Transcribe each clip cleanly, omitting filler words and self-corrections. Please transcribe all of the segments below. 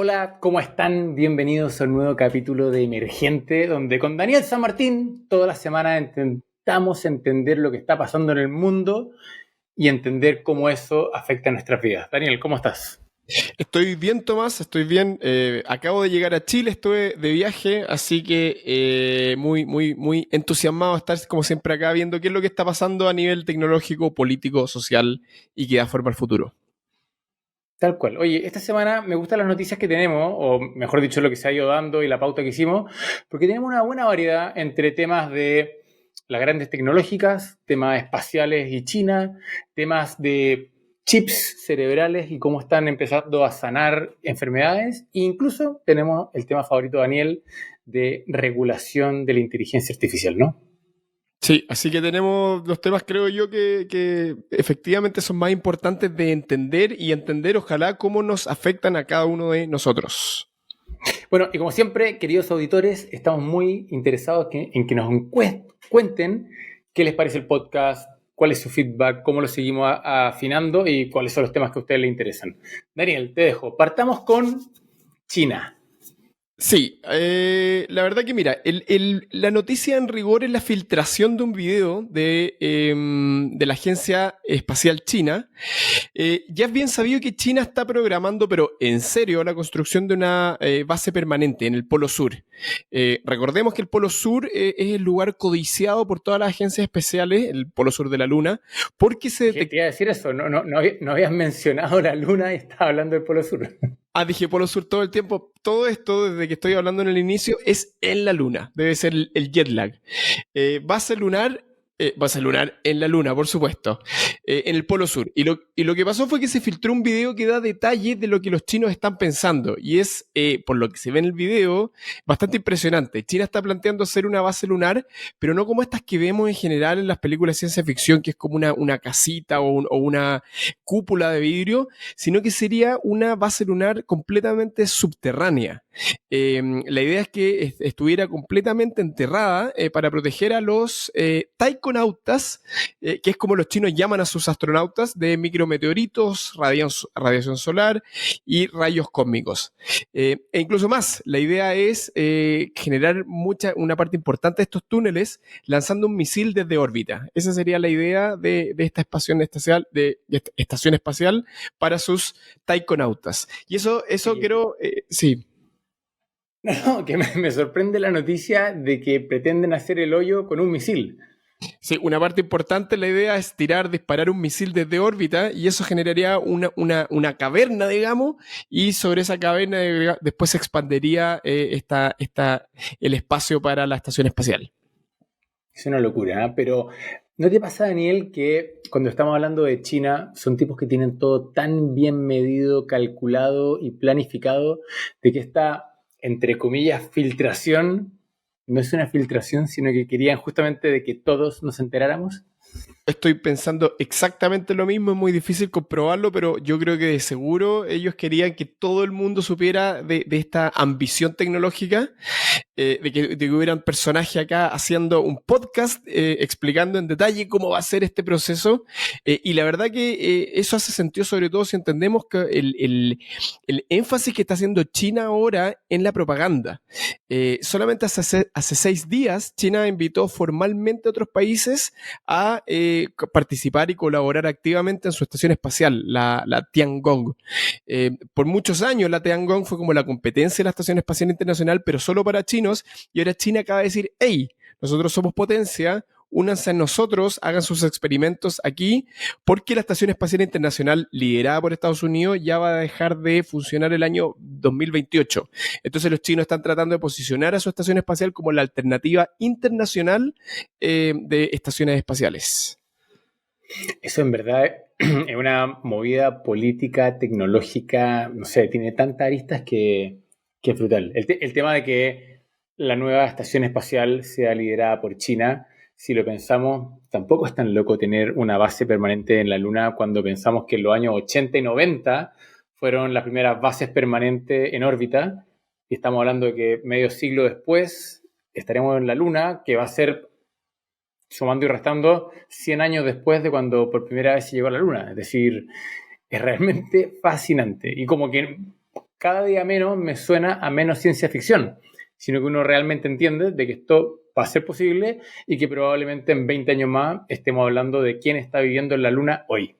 Hola, ¿cómo están? Bienvenidos a un nuevo capítulo de Emergente, donde con Daniel San Martín toda la semana intentamos entender lo que está pasando en el mundo y entender cómo eso afecta a nuestras vidas. Daniel, ¿cómo estás? Estoy bien, Tomás, estoy bien. Acabo de llegar a Chile, estuve de viaje, así que muy entusiasmado de estar como siempre acá viendo qué es lo que está pasando a nivel tecnológico, político, social y que da forma al futuro. Tal cual. Oye, esta semana me gustan las noticias que tenemos, o mejor dicho, lo que se ha ido dando y la pauta que hicimos, porque tenemos una buena variedad entre temas de las grandes tecnológicas, temas espaciales y China, temas de chips cerebrales y cómo están empezando a sanar enfermedades, e incluso tenemos el tema favorito de Daniel de regulación de la inteligencia artificial, ¿no? Sí, así que tenemos los temas, creo yo, que efectivamente son más importantes de entender y entender, ojalá, cómo nos afectan a cada uno de nosotros. Bueno, y como siempre, queridos auditores, estamos muy interesados en que nos cuenten qué les parece el podcast, cuál es su feedback, cómo lo seguimos afinando y cuáles son los temas que a ustedes les interesan. Daniel, te dejo. Partamos con China. Sí, la verdad que mira, la noticia en rigor es la filtración de un video de la Agencia Espacial China. Ya es bien sabido que China está programando, pero en serio, la construcción de una base permanente en el Polo Sur. Recordemos que el Polo Sur es el lugar codiciado por todas las agencias especiales, el Polo Sur de la Luna, porque se Te detectó. iba a decir eso, no habías mencionado la Luna y estaba hablando del Polo Sur. Ah, dije Polo Sur todo el tiempo. Todo esto, desde que estoy hablando en el inicio, es en la Luna. Debe ser el jet lag. Base lunar en la Luna, por supuesto, en el Polo Sur. Y lo que pasó fue que se filtró un video que da detalles de lo que los chinos están pensando. Y es, por lo que se ve en el video, bastante impresionante. China está planteando hacer una base lunar, pero no como estas que vemos en general en las películas de ciencia ficción, que es como una casita o una cúpula de vidrio, sino que sería una base lunar completamente subterránea. La idea es que estuviera completamente enterrada para proteger a los taikonautas, que es como los chinos llaman a sus astronautas, de micrometeoritos, radiación solar y rayos cósmicos. E incluso más, la idea es generar una parte importante de estos túneles lanzando un misil desde órbita. Esa sería la idea de esta estación espacial para sus taikonautas. Y eso Oye, quiero, sí. no, que me sorprende la noticia de que pretenden hacer el hoyo con un misil. Sí, una parte importante, la idea es disparar un misil desde órbita y eso generaría una caverna, digamos, y sobre esa caverna después se expandería el espacio para la estación espacial. Es una locura, ¿eh? Pero ¿no te pasa, Daniel, que cuando estamos hablando de China son tipos que tienen todo tan bien medido, calculado y planificado de que esta, entre comillas, filtración no es una filtración, sino que querían justamente de que todos nos enteráramos? Estoy pensando exactamente lo mismo, es muy difícil comprobarlo, pero yo creo que de seguro ellos querían que todo el mundo supiera de esta ambición tecnológica, de que hubieran personajes acá haciendo un podcast explicando en detalle cómo va a ser este proceso. Y la verdad que eso hace sentido sobre todo si entendemos que el énfasis que está haciendo China ahora en la propaganda. Solamente hace 6 días China invitó formalmente a otros países a participar y colaborar activamente en su estación espacial, la Tiangong. Por muchos años la Tiangong fue como la competencia de la Estación Espacial Internacional, pero solo para chinos, y ahora China acaba de decir, hey, nosotros somos potencia, únanse a nosotros, hagan sus experimentos aquí, porque la Estación Espacial Internacional, liderada por Estados Unidos, ya va a dejar de funcionar el año 2028. Entonces los chinos están tratando de posicionar a su estación espacial como la alternativa internacional de estaciones espaciales. Eso en verdad es una movida política, tecnológica, no sé, tiene tantas aristas que es brutal. El tema de que la nueva estación espacial sea liderada por China, si lo pensamos, tampoco es tan loco tener una base permanente en la Luna cuando pensamos que en los años 80 y 90 fueron las primeras bases permanentes en órbita, y estamos hablando de que medio siglo después estaremos en la Luna, que va a ser, sumando y restando, 100 años después de cuando por primera vez se llegó a la Luna. Es decir, es realmente fascinante. Y como que cada día menos me suena a menos ciencia ficción, sino que uno realmente entiende de que esto va a ser posible y que probablemente en 20 años más estemos hablando de quién está viviendo en la Luna hoy.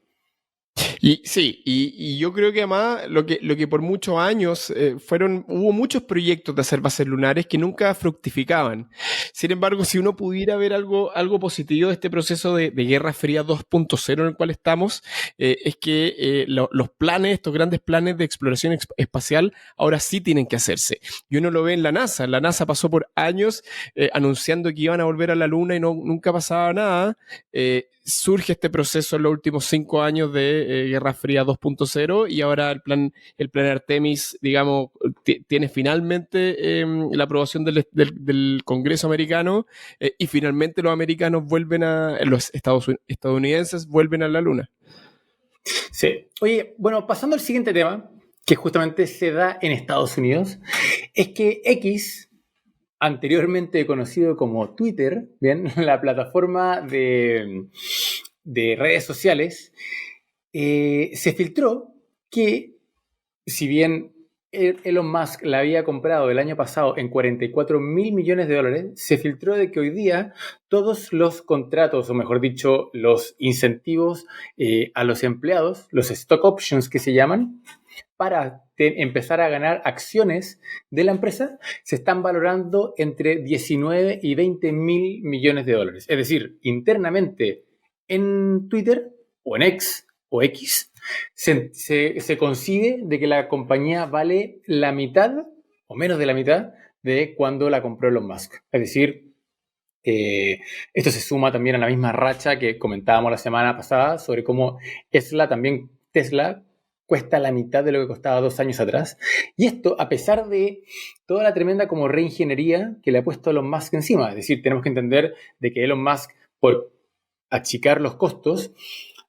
Y sí, y yo creo que además lo que por muchos años hubo muchos proyectos de hacer bases lunares que nunca fructificaban. Sin embargo, si uno pudiera ver algo positivo de este proceso de Guerra Fría 2.0 en el cual estamos, es que los planes, estos grandes planes de exploración espacial, ahora sí tienen que hacerse. Y uno lo ve en la NASA. La NASA pasó por años anunciando que iban a volver a la Luna y nunca pasaba nada. Surge este proceso en los últimos 5 años de Guerra Fría 2.0 y ahora el plan Artemis, digamos, tiene finalmente la aprobación del Congreso americano y finalmente los americanos los estadounidenses vuelven a la Luna. Sí. Oye, bueno, pasando al siguiente tema, que justamente se da en Estados Unidos, es que X, anteriormente conocido como Twitter, bien, la plataforma de redes sociales, se filtró que, si bien Elon Musk la había comprado el año pasado en 44 mil millones de dólares, se filtró de que hoy día todos los contratos, o mejor dicho, los incentivos a los empleados, los stock options que se llaman, para empezar a ganar acciones de la empresa, se están valorando entre 19 y 20 mil millones de dólares. Es decir, internamente en Twitter o en X o X, se consigue de que la compañía vale la mitad o menos de la mitad de cuando la compró Elon Musk. Es decir, esto se suma también a la misma racha que comentábamos la semana pasada sobre cómo Tesla cuesta la mitad de lo que costaba 2 años atrás. Y esto a pesar de toda la tremenda como reingeniería que le ha puesto Elon Musk encima. Es decir, tenemos que entender de que Elon Musk, por achicar los costos,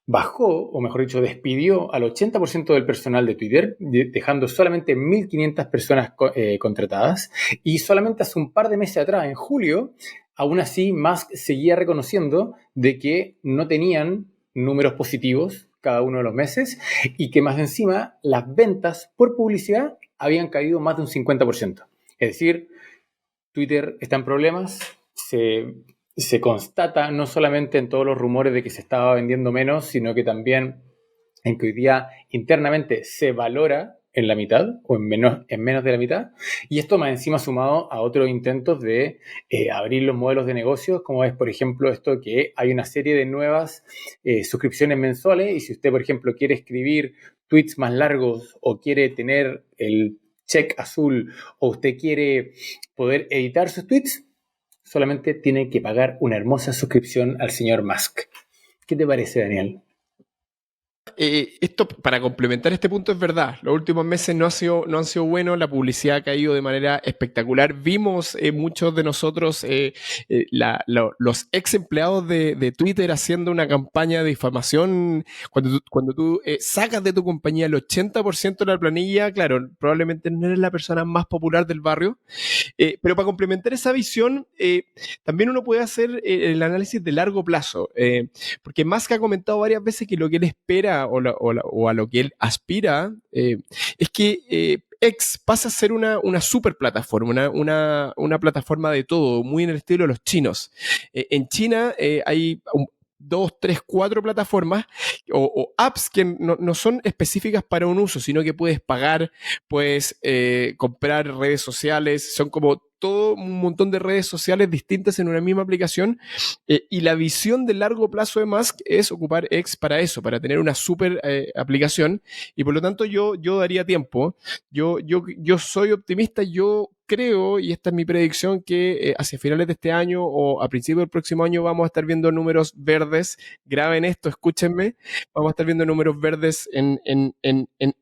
bajó, o mejor dicho, despidió al 80% del personal de Twitter, dejando solamente 1.500 personas contratadas. Y solamente hace un par de meses atrás, en julio, aún así Musk seguía reconociendo de que no tenían números positivos cada uno de los meses y que más encima las ventas por publicidad habían caído más de un 50%. Es decir, Twitter está en problemas, se constata no solamente en todos los rumores de que se estaba vendiendo menos, sino que también en que hoy día internamente se valora en la mitad o en menos de la mitad. Y esto más encima sumado a otros intentos de abrir los modelos de negocios, como es, por ejemplo, esto que hay una serie de nuevas suscripciones mensuales y si usted, por ejemplo, quiere escribir tweets más largos o quiere tener el check azul o usted quiere poder editar sus tweets, solamente tiene que pagar una hermosa suscripción al señor Musk. ¿Qué te parece, Daniel? Esto, para complementar este punto, es verdad. Los últimos meses no han sido buenos, la publicidad ha caído de manera espectacular. Vimos muchos de nosotros, los ex empleados de Twitter haciendo una campaña de difamación. Cuando tú sacas de tu compañía el 80% de la planilla, claro, probablemente no eres la persona más popular del barrio. Pero para complementar esa visión, también uno puede hacer el análisis de largo plazo. Porque Musk ha comentado varias veces que lo que él espera o a lo que él aspira es que X pasa a ser una super plataforma, una plataforma de todo, muy en el estilo de los chinos. En China hay 2, 3, 4 plataformas o apps que no son específicas para un uso, sino que puedes pagar, puedes comprar redes sociales, son como todo un montón de redes sociales distintas en una misma aplicación y la visión de largo plazo de Musk es ocupar X para eso, para tener una super aplicación y por lo tanto yo daría tiempo, yo soy optimista, yo creo, y esta es mi predicción, que hacia finales de este año o a principios del próximo año vamos a estar viendo números verdes. Graben esto, escúchenme. Vamos a estar viendo números verdes en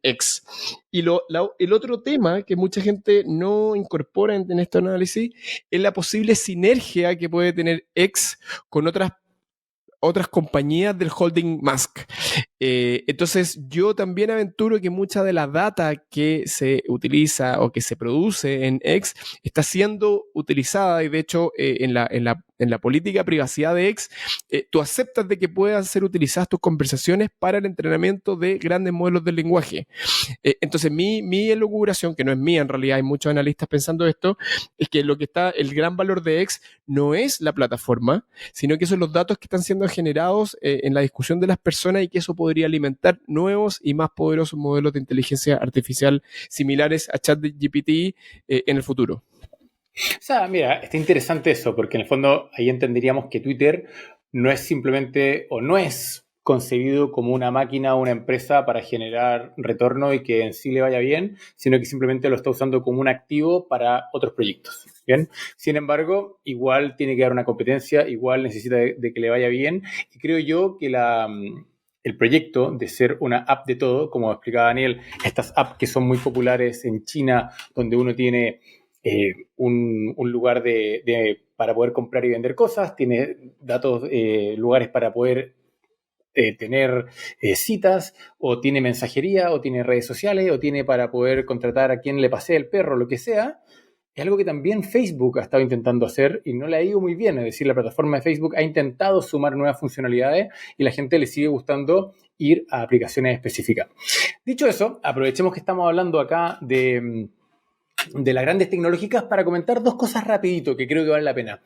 X. Y el otro tema que mucha gente no incorpora en este análisis es la posible sinergia que puede tener X con otras compañías del holding Musk. Entonces, yo también aventuro que mucha de la data que se utiliza o que se produce en X está siendo utilizada y de hecho en la política de privacidad de X, tú aceptas de que puedan ser utilizadas tus conversaciones para el entrenamiento de grandes modelos del lenguaje. Entonces, mi elucubración, que no es mía en realidad, hay muchos analistas pensando esto, es que lo que está, el gran valor de X no es la plataforma, sino que son los datos que están siendo generados en la discusión de las personas, y que eso podría alimentar nuevos y más poderosos modelos de inteligencia artificial similares a ChatGPT en el futuro. O sea, mira, está interesante eso, porque en el fondo ahí entenderíamos que Twitter no es simplemente, o no es concebido como una máquina o una empresa para generar retorno y que en sí le vaya bien, sino que simplemente lo está usando como un activo para otros proyectos. ¿Bien? Sin embargo, igual tiene que dar una competencia, igual necesita de que le vaya bien, y creo yo que el proyecto de ser una app de todo, como explicaba Daniel, estas apps que son muy populares en China, donde uno tiene un lugar para poder comprar y vender cosas, tiene datos, lugares para poder tener citas, o tiene mensajería, o tiene redes sociales, o tiene para poder contratar a quien le pasee el perro, lo que sea. Es algo que también Facebook ha estado intentando hacer y no le ha ido muy bien. Es decir, la plataforma de Facebook ha intentado sumar nuevas funcionalidades y la gente le sigue gustando ir a aplicaciones específicas. Dicho eso, aprovechemos que estamos hablando acá de las grandes tecnológicas para comentar dos cosas rapidito que creo que vale la pena.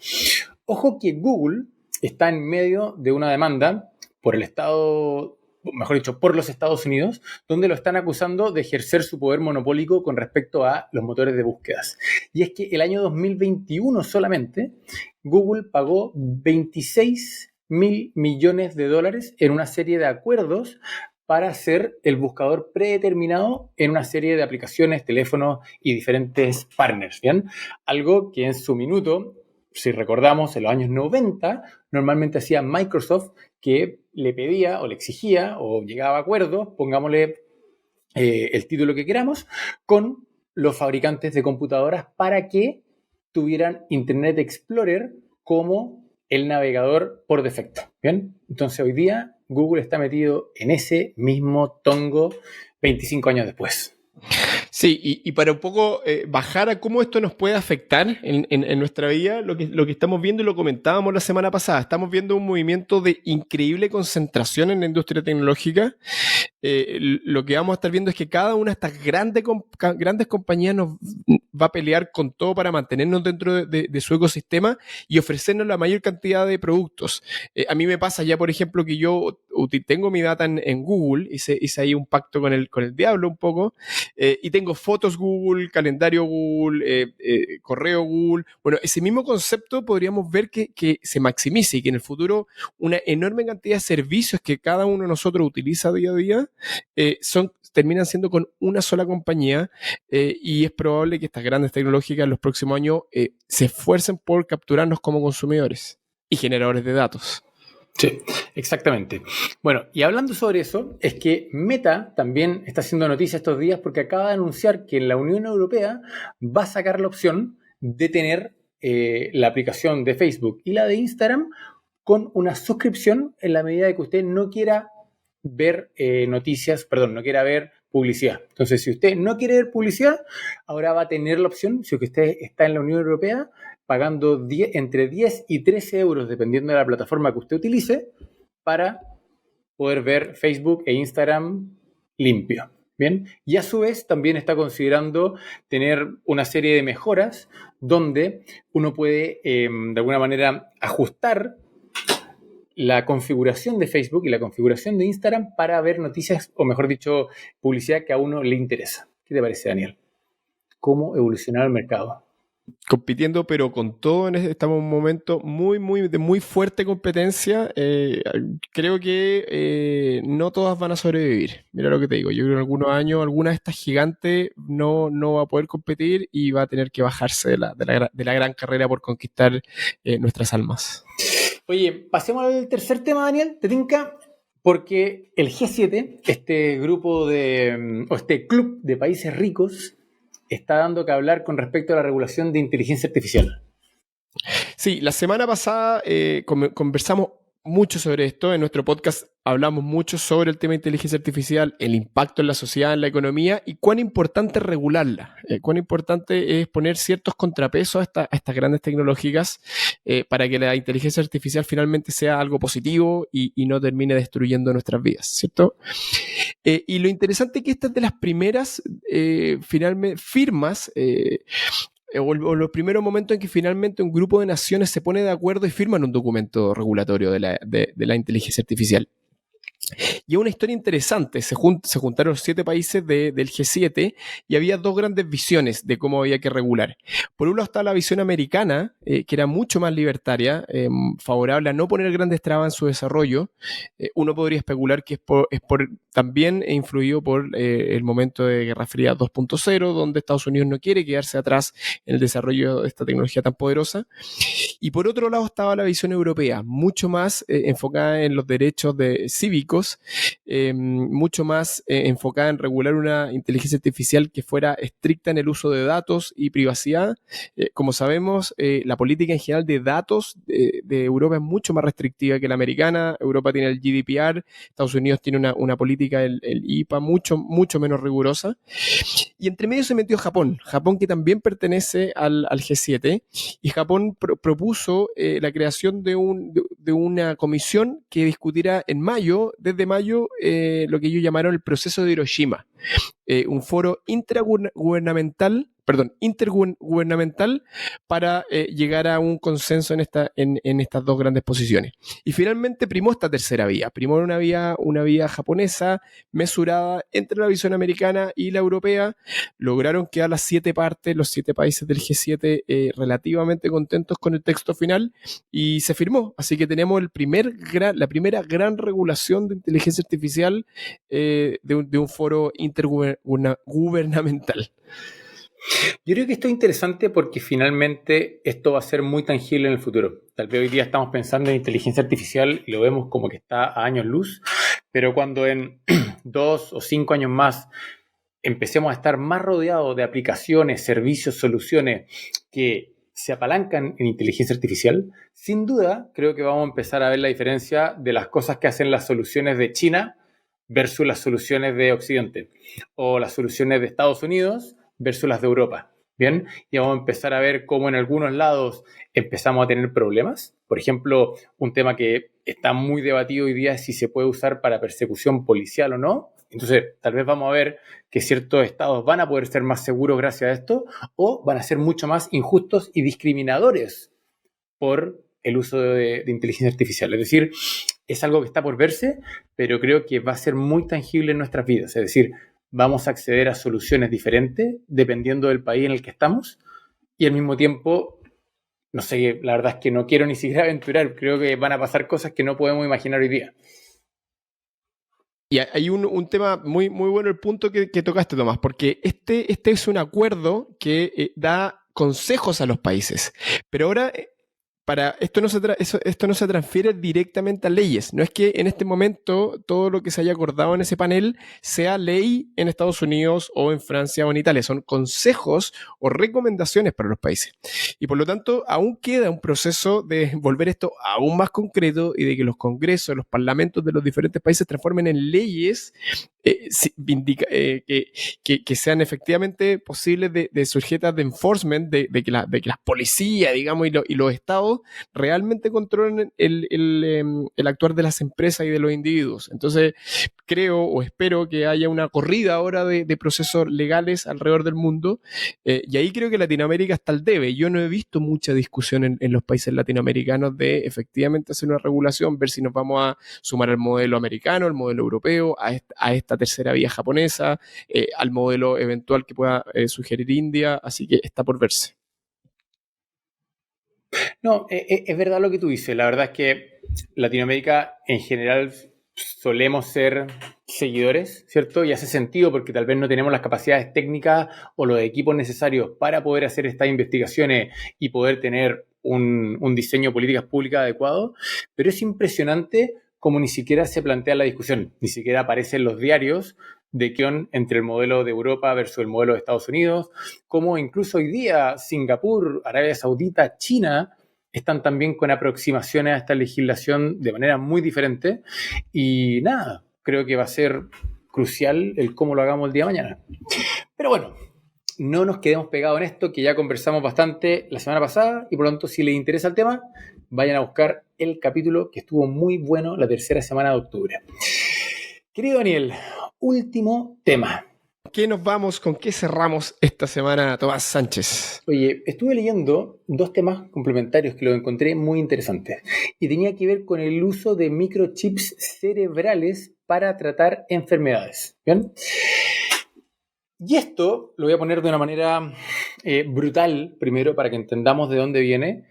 Ojo que Google está en medio de una demanda por el Estado, mejor dicho, por los Estados Unidos, donde lo están acusando de ejercer su poder monopólico con respecto a los motores de búsquedas. Y es que el año 2021 solamente, Google pagó 26.000 millones de dólares en una serie de acuerdos para ser el buscador predeterminado en una serie de aplicaciones, teléfonos y diferentes partners, ¿bien? Algo que en su minuto, si recordamos, en los años 90, normalmente hacía Microsoft, que le pedía o le exigía o llegaba a acuerdos, pongámosle el título que queramos, con los fabricantes de computadoras para que tuvieran Internet Explorer como el navegador por defecto. ¿Bien? Entonces hoy día Google está metido en ese mismo tongo 25 años después. Sí, y para un poco bajar a cómo esto nos puede afectar en nuestra vida, lo que estamos viendo, y lo comentábamos la semana pasada, estamos viendo un movimiento de increíble concentración en la industria tecnológica. Lo que vamos a estar viendo es que cada una de estas grandes compañías nos va a pelear con todo para mantenernos dentro de su ecosistema y ofrecernos la mayor cantidad de productos. A mí me pasa ya, por ejemplo, que yo tengo mi data en Google, hice ahí un pacto con el diablo un poco, y tengo fotos Google, calendario Google, correo Google. Bueno, ese mismo concepto podríamos ver que se maximice, y que en el futuro una enorme cantidad de servicios que cada uno de nosotros utiliza día a día terminan siendo con una sola compañía, y es probable que estas grandes tecnológicas en los próximos años se esfuercen por capturarnos como consumidores y generadores de datos. Sí, exactamente. Bueno, y hablando sobre eso, es que Meta también está haciendo noticia estos días porque acaba de anunciar que en la Unión Europea va a sacar la opción de tener la aplicación de Facebook y la de Instagram con una suscripción en la medida de que usted no quiera ver no quiera ver publicidad. Entonces, si usted no quiere ver publicidad, ahora va a tener la opción, si usted está en la Unión Europea, pagando entre 10 y 13 euros, dependiendo de la plataforma que usted utilice, para poder ver Facebook e Instagram limpio. Bien, y a su vez también está considerando tener una serie de mejoras donde uno puede de alguna manera ajustar la configuración de Facebook y la configuración de Instagram para ver noticias, o mejor dicho, publicidad que a uno le interesa. ¿Qué te parece, Daniel? ¿Cómo evolucionar el mercado? Compitiendo, pero con todo, estamos en un momento de muy fuerte competencia. Creo que no todas van a sobrevivir. Mira lo que te digo. Yo creo que en algunos años alguna de estas gigantes no va a poder competir y va a tener que bajarse de la gran carrera por conquistar nuestras almas. Oye, pasemos al tercer tema, Daniel. ¿Te tinca? Porque el G7, este grupo o este club de países ricos, está dando que hablar con respecto a la regulación de inteligencia artificial. Sí, la semana pasada conversamos mucho sobre esto. En nuestro podcast hablamos mucho sobre el tema de inteligencia artificial, el impacto en la sociedad, en la economía y cuán importante es regularla, cuán importante es poner ciertos contrapesos a estas grandes tecnológicas para que la inteligencia artificial finalmente sea algo positivo y no termine destruyendo nuestras vidas, ¿cierto? Y lo interesante es que esta es de las primeras finalmente firmas o los primeros momentos en que finalmente un grupo de naciones se pone de acuerdo y firman un documento regulatorio de la inteligencia artificial. Y es una historia interesante. Se juntaron los 7 países del G7 y había 2 grandes visiones de cómo había que regular. Por un lado está la visión americana, que era mucho más libertaria, favorable a no poner grandes trabas en su desarrollo. Uno podría especular que también influido por el momento de Guerra Fría 2.0, donde Estados Unidos no quiere quedarse atrás en el desarrollo de esta tecnología tan poderosa. Y por otro lado estaba la visión europea, mucho más enfocada en los derechos cívicos, mucho más enfocada en regular una inteligencia artificial que fuera estricta en el uso de datos y privacidad. Como sabemos, la política en general de datos de Europa es mucho más restrictiva que la americana. Europa tiene el GDPR, Estados Unidos tiene una política, el IPA, mucho menos rigurosa. Y entre medio se metió Japón que también pertenece al G7, y Japón propuso la creación de una comisión que discutiera desde mayo, lo que ellos llamaron el proceso de Hiroshima, un foro intergubernamental para llegar a un consenso en estas 2 grandes posiciones. Y finalmente primó esta tercera vía, primó una vía japonesa mesurada entre la visión americana y la europea. Lograron quedar los 7 países del G7 relativamente contentos con el texto final y se firmó. Así que tenemos la primera gran regulación de inteligencia artificial de un foro intergubernamental. Yo creo que esto es interesante porque finalmente esto va a ser muy tangible en el futuro. Tal vez hoy día estamos pensando en inteligencia artificial y lo vemos como que está a años luz, pero cuando en 2 o 5 años más empecemos a estar más rodeados de aplicaciones, servicios, soluciones que se apalancan en inteligencia artificial, sin duda creo que vamos a empezar a ver la diferencia de las cosas que hacen las soluciones de China versus las soluciones de Occidente, o las soluciones de Estados Unidos versus las de Europa. Bien, y vamos a empezar a ver cómo en algunos lados empezamos a tener problemas. Por ejemplo, un tema que está muy debatido hoy día es si se puede usar para persecución policial o no. Entonces, tal vez vamos a ver que ciertos estados van a poder ser más seguros gracias a esto, o van a ser mucho más injustos y discriminadores por el uso de inteligencia artificial. Es decir, es algo que está por verse, pero creo que va a ser muy tangible en nuestras vidas. Es decir, vamos a acceder a soluciones diferentes dependiendo del país en el que estamos, y al mismo tiempo, no sé, la verdad es que no quiero ni siquiera aventurar, creo que van a pasar cosas que no podemos imaginar hoy día. Y hay un tema muy, muy bueno, el punto que tocaste, Tomás, porque este es un acuerdo que da consejos a los países, pero ahora esto no se transfiere directamente a leyes. No es que en este momento todo lo que se haya acordado en ese panel sea ley en Estados Unidos o en Francia o en Italia. Son consejos o recomendaciones para los países. Y por lo tanto, aún queda un proceso de volver esto aún más concreto y de que los congresos, los parlamentos de los diferentes países transformen en leyes que sean efectivamente posibles de sujetas de enforcement, de que las policías, digamos, y los estados realmente controlen el actuar de las empresas y de los individuos. Entonces, creo o espero que haya una corrida ahora de procesos legales alrededor del mundo, y ahí creo que Latinoamérica está al debe. Yo no he visto mucha discusión en los países latinoamericanos de efectivamente hacer una regulación, ver si nos vamos a sumar al modelo americano, al modelo europeo, a esta tercera vía japonesa, al modelo eventual que pueda sugerir India, así que está por verse. No, es verdad lo que tú dices. La verdad es que Latinoamérica en general solemos ser seguidores, ¿cierto? Y hace sentido porque tal vez no tenemos las capacidades técnicas o los equipos necesarios para poder hacer estas investigaciones y poder tener un diseño de políticas públicas adecuado, pero es impresionante cómo ni siquiera se plantea la discusión, ni siquiera aparece en los diarios de qué entre el modelo de Europa versus el modelo de Estados Unidos, como incluso hoy día Singapur, Arabia Saudita, China están también con aproximaciones a esta legislación de manera muy diferente. Y nada, creo que va a ser crucial el cómo lo hagamos el día de mañana. Pero bueno, no nos quedemos pegados en esto, que ya conversamos bastante la semana pasada, y por lo tanto, si les interesa el tema, vayan a buscar el capítulo que estuvo muy bueno la tercera semana de octubre. Querido Daniel, último tema. ¿Qué nos vamos, con qué cerramos esta semana, Tomás Sánchez? Oye, estuve leyendo dos temas complementarios que los encontré muy interesantes y tenía que ver con el uso de microchips cerebrales para tratar enfermedades. ¿Bien? Y esto lo voy a poner de una manera brutal, primero, para que entendamos de dónde viene.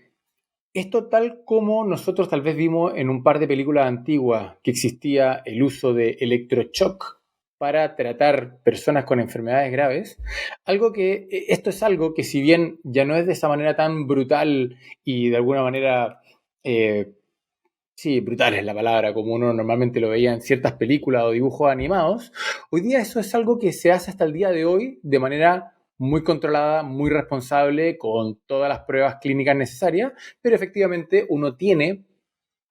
Esto tal como nosotros tal vez vimos en un par de películas antiguas que existía el uso de electroshock para tratar personas con enfermedades graves. Esto es algo que, si bien ya no es de esa manera tan brutal y de alguna manera, sí, brutal es la palabra, como uno normalmente lo veía en ciertas películas o dibujos animados, hoy día eso es algo que se hace hasta el día de hoy de manera muy controlada, muy responsable, con todas las pruebas clínicas necesarias, pero efectivamente uno tiene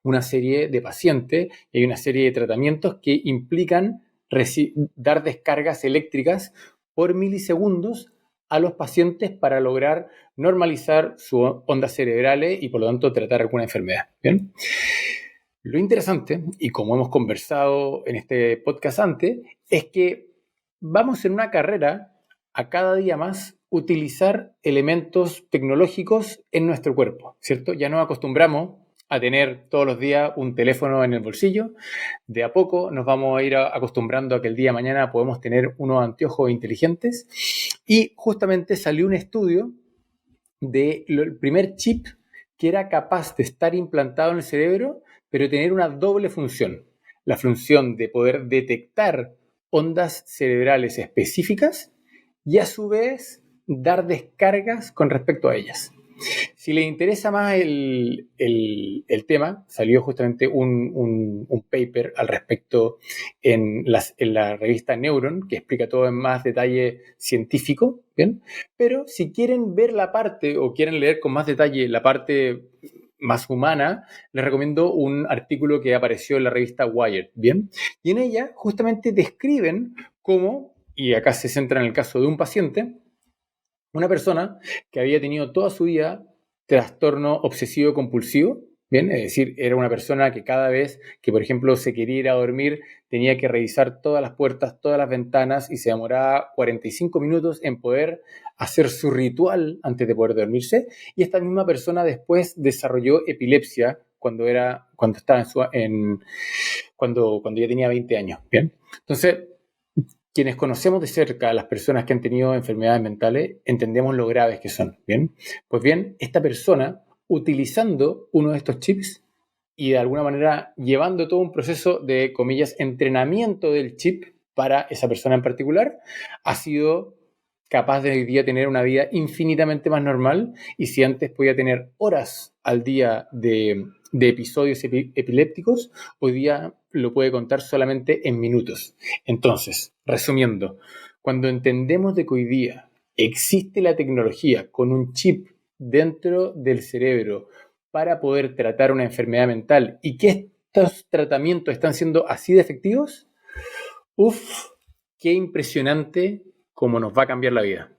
una serie de pacientes y hay una serie de tratamientos que implican dar descargas eléctricas por milisegundos a los pacientes para lograr normalizar sus ondas cerebrales y por lo tanto tratar alguna enfermedad. ¿Bien? Lo interesante, y como hemos conversado en este podcast antes, es que vamos en una carrera a cada día más utilizar elementos tecnológicos en nuestro cuerpo, ¿cierto? Ya nos acostumbramos a tener todos los días un teléfono en el bolsillo. De a poco nos vamos a ir acostumbrando a que el día de mañana podemos tener unos anteojos inteligentes. Y justamente salió un estudio del primer chip que era capaz de estar implantado en el cerebro, pero tener una doble función. La función de poder detectar ondas cerebrales específicas y a su vez dar descargas con respecto a ellas. Si les interesa más el tema, salió justamente un paper al respecto en la revista Neuron, que explica todo en más detalle científico, ¿bien? Pero si quieren ver la parte o quieren leer con más detalle la parte más humana, les recomiendo un artículo que apareció en la revista Wired, ¿bien? Y en ella justamente describen cómo, y acá se centra en el caso de un paciente, una persona que había tenido toda su vida trastorno obsesivo compulsivo, ¿bien? Es decir, era una persona que cada vez que, por ejemplo, se quería ir a dormir, tenía que revisar todas las puertas, todas las ventanas y se demoraba 45 minutos en poder hacer su ritual antes de poder dormirse. Y esta misma persona después desarrolló epilepsia cuando ya tenía 20 años, ¿bien? Entonces, quienes conocemos de cerca a las personas que han tenido enfermedades mentales, entendemos lo graves que son, ¿bien? Pues bien, esta persona, utilizando uno de estos chips y de alguna manera llevando todo un proceso de, comillas, entrenamiento del chip para esa persona en particular, ha sido capaz de hoy día tener una vida infinitamente más normal, y si antes podía tener horas al día de episodios epilépticos, hoy día lo puede contar solamente en minutos. Entonces, resumiendo, cuando entendemos de que hoy día existe la tecnología con un chip dentro del cerebro para poder tratar una enfermedad mental y que estos tratamientos están siendo así de efectivos, qué impresionante cómo nos va a cambiar la vida.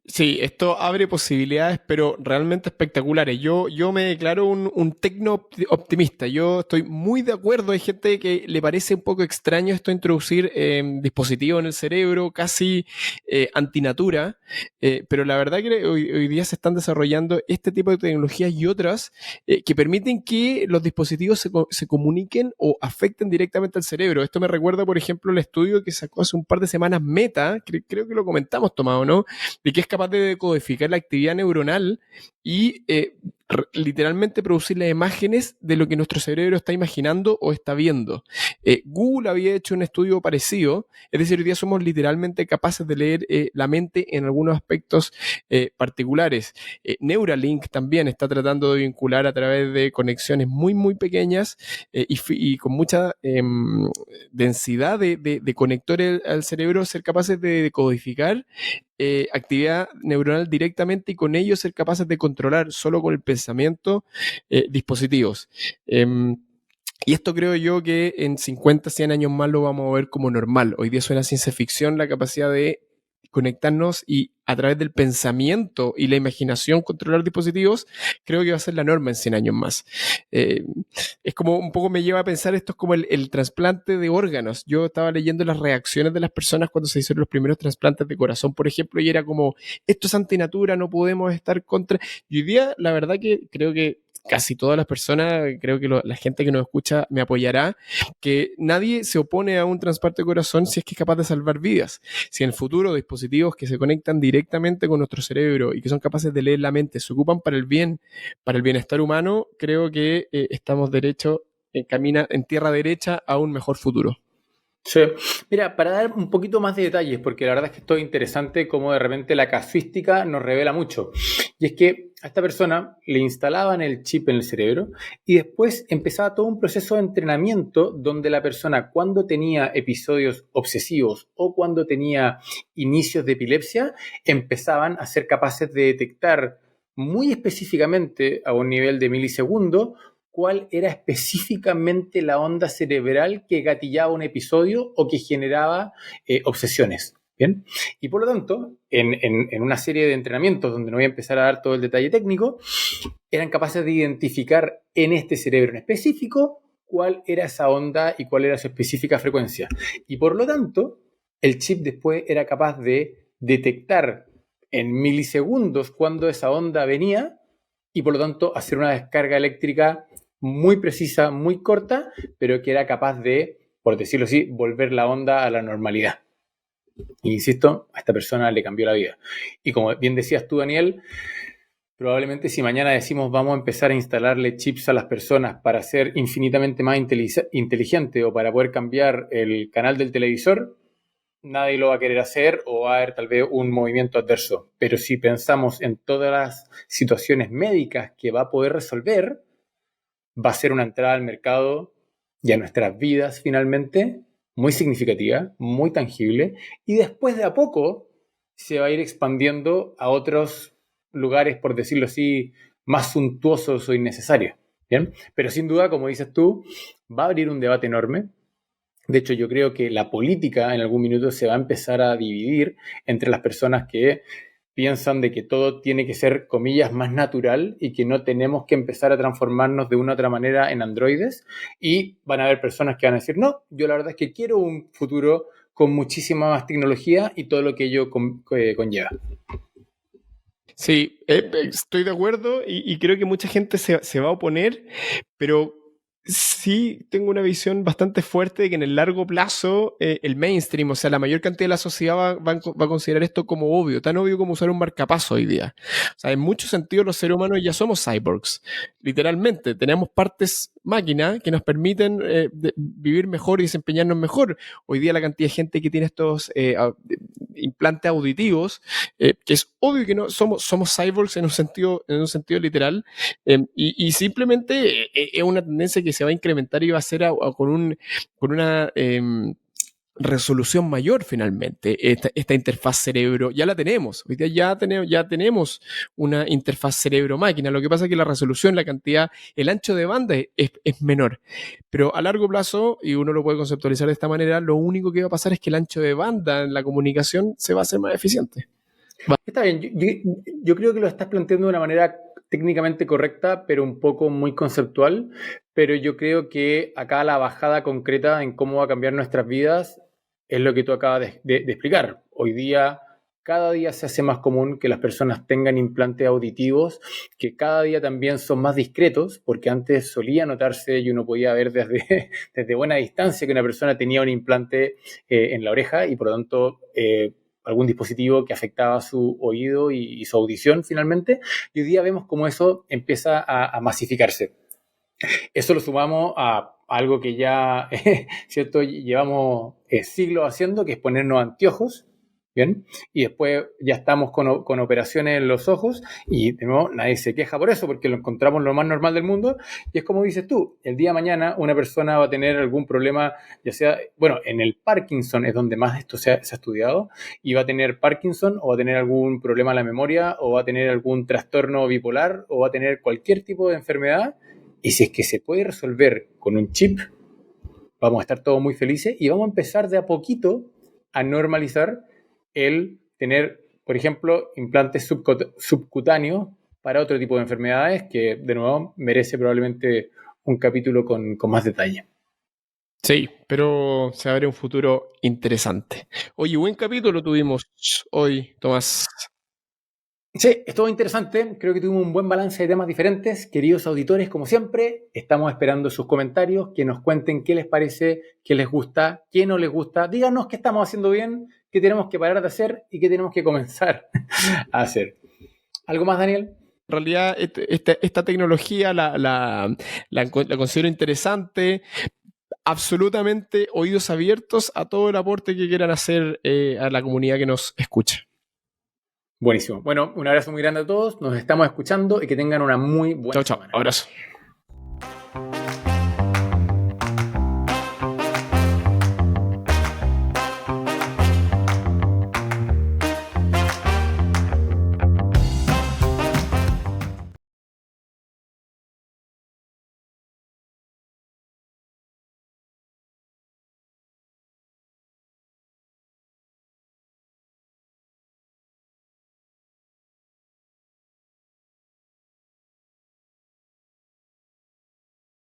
Sí, esto abre posibilidades, pero realmente espectaculares. Yo me declaro un tecno optimista. Yo estoy muy de acuerdo. Hay gente que le parece un poco extraño esto de introducir dispositivos en el cerebro, casi antinatura, pero la verdad que hoy día se están desarrollando este tipo de tecnologías y otras que permiten que los dispositivos se comuniquen o afecten directamente al cerebro. Esto me recuerda, por ejemplo, el estudio que sacó hace un par de semanas Meta, creo que lo comentamos, Tomás, ¿no? De que es capaz de decodificar la actividad neuronal y literalmente producir las imágenes de lo que nuestro cerebro está imaginando o está viendo. Google había hecho un estudio parecido, es decir, hoy día somos literalmente capaces de leer la mente en algunos aspectos particulares. Neuralink también está tratando de vincular a través de conexiones muy, muy pequeñas y con mucha densidad de conectores al cerebro, ser capaces de decodificar actividad neuronal directamente y con ello ser capaces de controlar solo con el pensamiento dispositivos. Y esto creo yo que en 50, 100 años más lo vamos a ver como normal. Hoy día suena ciencia ficción la capacidad de conectarnos y a través del pensamiento y la imaginación controlar dispositivos, creo que va a ser la norma en 100 años más. Es como un poco me lleva a pensar, esto es como el trasplante de órganos. Yo estaba leyendo las reacciones de las personas cuando se hicieron los primeros trasplantes de corazón, por ejemplo, y era como, esto es antinatura, no podemos estar contra. Y hoy día, la verdad que creo que casi todas las personas, creo que la gente que nos escucha me apoyará, que nadie se opone a un trasplante de corazón si es que es capaz de salvar vidas. Si en el futuro dispositivos que se conectan directamente con nuestro cerebro y que son capaces de leer la mente se ocupan para el bien, para el bienestar humano, creo que estamos camina en tierra derecha a un mejor futuro. Sí. Mira, para dar un poquito más de detalles, porque la verdad es que esto es interesante cómo de repente la casuística nos revela mucho. Y es que a esta persona le instalaban el chip en el cerebro y después empezaba todo un proceso de entrenamiento donde la persona cuando tenía episodios obsesivos o cuando tenía inicios de epilepsia empezaban a ser capaces de detectar muy específicamente a un nivel de milisegundo cuál era específicamente la onda cerebral que gatillaba un episodio o que generaba obsesiones. ¿Bien? Y por lo tanto, en una serie de entrenamientos donde no voy a empezar a dar todo el detalle técnico, eran capaces de identificar en este cerebro en específico cuál era esa onda y cuál era su específica frecuencia. Y por lo tanto, el chip después era capaz de detectar en milisegundos cuándo esa onda venía y por lo tanto hacer una descarga eléctrica muy precisa, muy corta, pero que era capaz de, por decirlo así, volver la onda a la normalidad. E insisto, a esta persona le cambió la vida. Y como bien decías tú, Daniel, probablemente si mañana decimos vamos a empezar a instalarle chips a las personas para ser infinitamente más inteligente o para poder cambiar el canal del televisor, nadie lo va a querer hacer o va a haber tal vez un movimiento adverso. Pero si pensamos en todas las situaciones médicas que va a poder resolver, va a ser una entrada al mercado y a nuestras vidas finalmente muy significativa, muy tangible, y después de a poco se va a ir expandiendo a otros lugares, por decirlo así, más suntuosos o innecesarios. ¿Bien? Pero sin duda, como dices tú, va a abrir un debate enorme. De hecho, yo creo que la política en algún minuto se va a empezar a dividir entre las personas que piensan de que todo tiene que ser, comillas, más natural y que no tenemos que empezar a transformarnos de una u otra manera en androides. Y van a haber personas que van a decir, no, yo la verdad es que quiero un futuro con muchísima más tecnología y todo lo que ello conlleva. Sí, estoy de acuerdo y creo que mucha gente se va a oponer, pero sí tengo una visión bastante fuerte de que en el largo plazo el mainstream, o sea, la mayor cantidad de la sociedad va a considerar esto como obvio, tan obvio como usar un marcapaso hoy día. O sea, en muchos sentidos los seres humanos ya somos cyborgs, literalmente. Tenemos partes máquina que nos permiten vivir mejor y desempeñarnos mejor. Hoy día la cantidad de gente que tiene estos implantes auditivos, que es obvio que no somos cyborgs en un sentido literal, y simplemente es una tendencia que se va a incrementar y va a ser con una resolución mayor finalmente. Esta interfaz cerebro ya la tenemos. Hoy día ya tenemos una interfaz cerebro-máquina. Lo que pasa es que la resolución, la cantidad, el ancho de banda es menor. Pero a largo plazo, y uno lo puede conceptualizar de esta manera, lo único que va a pasar es que el ancho de banda en la comunicación se va a hacer más eficiente. Está bien, yo creo que lo estás planteando de una manera técnicamente correcta, pero un poco muy conceptual. Pero yo creo que acá la bajada concreta en cómo va a cambiar nuestras vidas es lo que tú acabas de explicar. Hoy día, cada día se hace más común que las personas tengan implantes auditivos, que cada día también son más discretos, porque antes solía notarse y uno podía ver desde buena distancia que una persona tenía un implante en la oreja y por lo tanto algún dispositivo que afectaba su oído y su audición finalmente. Y hoy día vemos cómo eso empieza a masificarse. Eso lo sumamos a algo que ya, ¿cierto? Llevamos siglos haciendo, que es ponernos anteojos, ¿bien? Y después ya estamos con operaciones en los ojos y de nuevo nadie se queja por eso porque lo encontramos lo más normal del mundo y es como dices tú, el día de mañana una persona va a tener algún problema, ya sea, bueno, en el Parkinson es donde más esto se ha estudiado y va a tener Parkinson o va a tener algún problema en la memoria o va a tener algún trastorno bipolar o va a tener cualquier tipo de enfermedad y si es que se puede resolver con un chip, vamos a estar todos muy felices y vamos a empezar de a poquito a normalizar el tener, por ejemplo, implantes subcutáneos para otro tipo de enfermedades que, de nuevo, merece probablemente un capítulo con más detalle. Sí, pero se abre un futuro interesante. Oye, buen capítulo tuvimos hoy, Tomás. Sí, estuvo interesante. Creo que tuvimos un buen balance de temas diferentes. Queridos auditores, como siempre, estamos esperando sus comentarios, que nos cuenten qué les parece, qué les gusta, qué no les gusta. Díganos qué estamos haciendo bien, qué tenemos que parar de hacer y qué tenemos que comenzar a hacer. ¿Algo más, Daniel? En realidad, esta tecnología la considero interesante. Absolutamente oídos abiertos a todo el aporte que quieran hacer a la comunidad que nos escucha. Buenísimo. Bueno, un abrazo muy grande a todos. Nos estamos escuchando y que tengan una muy buena Chao, chao. semana. Abrazo.